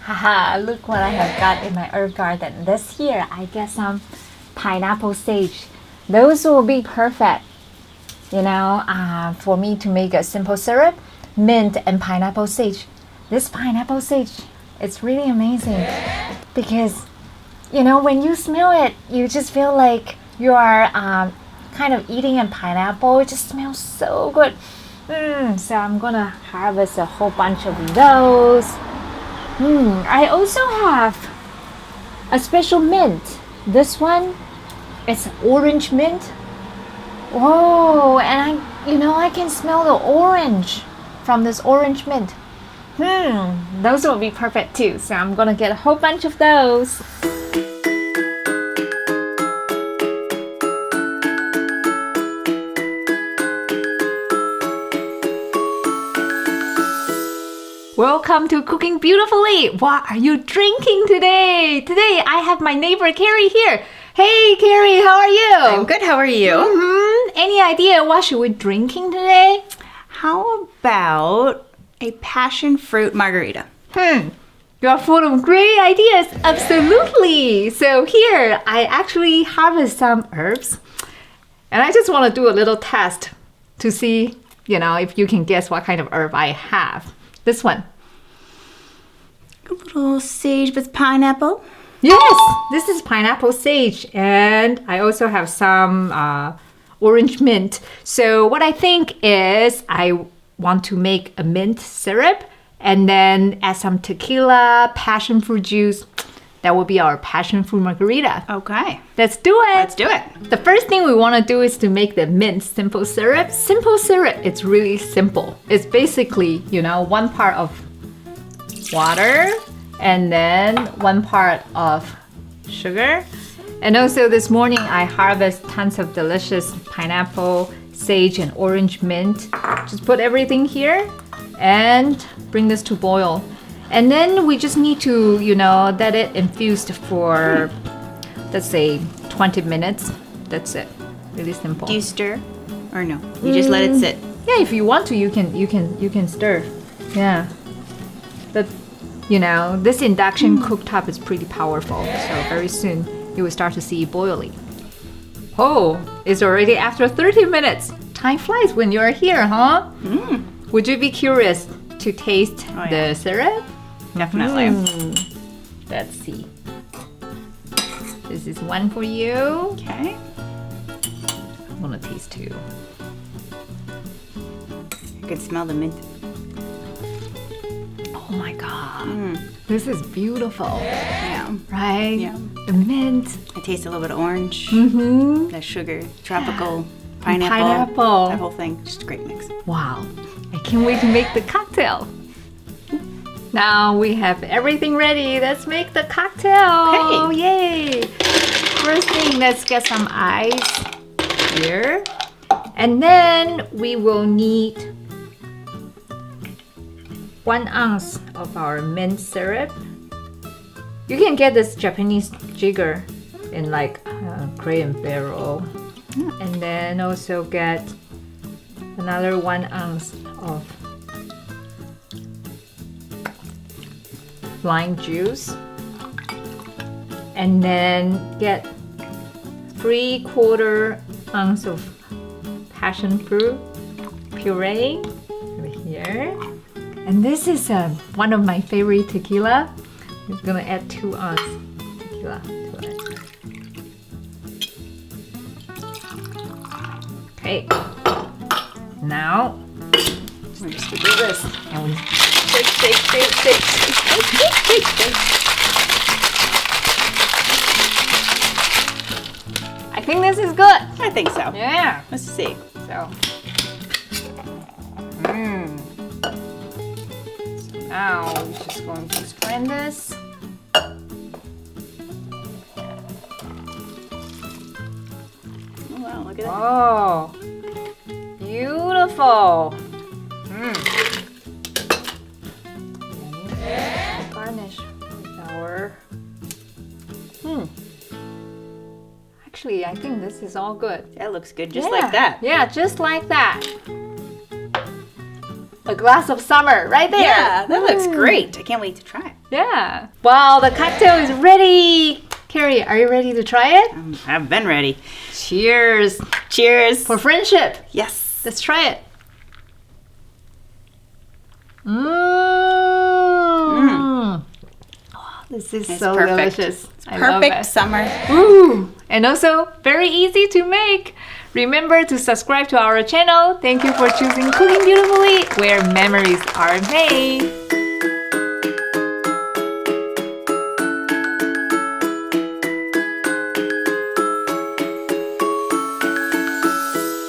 Haha, look what I have got in my herb garden. This year, I get some pineapple sage. Those will be perfect, for me to make a simple syrup, mint and pineapple sage. This pineapple sage, it's really amazing because, when you smell it, you just feel like you are kind of eating a pineapple. It just smells so good. So I'm gonna harvest a whole bunch of those. I also have a special mint. This one, it's orange mint. Whoa, and I can smell the orange from this orange mint. Those will be perfect too. So I'm gonna get a whole bunch of those. Welcome to Cooking Beautifully. What are you drinking today? Today I have my neighbor Carrie here. Hey Carrie, how are you? I'm good. How are you? Any idea what should we drinking today? How about a passion fruit margarita? You're full of great ideas. Absolutely. So here I actually harvest some herbs, and I just want to do a little test to see, if you can guess what kind of herb I have. This one. A little sage with pineapple. Yes, this is pineapple sage, and I also have some orange mint. So what I think is I want to make a mint syrup and then add some tequila, passion fruit juice. That will be our passion fruit margarita. Okay. Let's do it. Let's do it. The first thing we want to do is to make the mint simple syrup. Simple syrup, it's really simple. It's basically, 1 part of water and then 1 part of sugar. And also this morning I harvest tons of delicious pineapple, sage, and orange mint. Just put everything here and bring this to boil. And then we just need to, let it infused for, let's say, 20 minutes. That's it. Really simple. Do you stir or no? You just let it sit. Yeah, if you want to, you can stir. Yeah. But, this induction cooktop is pretty powerful. So very soon you will start to see boiling. Oh, it's already after 30 minutes. Time flies when you're here, huh? Would you be curious to taste the syrup? Definitely. Let's see. This is one for you. Okay. I want to taste too. I can smell the mint. Oh my god. This is beautiful. Yeah. Right? Yeah. The mint. I taste a little bit of orange. The sugar, tropical, pineapple. That whole thing. Just a great mix. Wow. I can't wait to make the cocktail. Now we have everything ready. Let's make the cocktail. Okay. Yay. First thing, let's get some ice here. And then we will need 1 ounce of our mint syrup. You can get this Japanese jigger in like Crate & Barrel. And then also get another 1 ounce of lime juice, and then get 3/4 ounce of passion fruit puree over here. And this is one of my favorite tequila. I'm gonna add 2 ounce tequila to it. Okay, now we're just gonna do this and we shake. I think this is good. I think so. Yeah. Let's see. So, now we're just going to strain this. Oh wow, look at that. Oh, beautiful. Garnish with our. Actually, I think this is all good. That looks good, just like that. Yeah, just like that. A glass of summer right there. Yeah, that looks great. I can't wait to try it. Yeah. Wow, the cocktail is ready. Carrie, are you ready to try it? I've been ready. Cheers. Cheers. For friendship. Yes. Let's try it. Oh, this is so perfect. delicious. I Perfect love it. summer. Ooh, and also very easy to make. Remember to subscribe to our channel. Thank you for choosing Cooking Beautifully, where memories are made.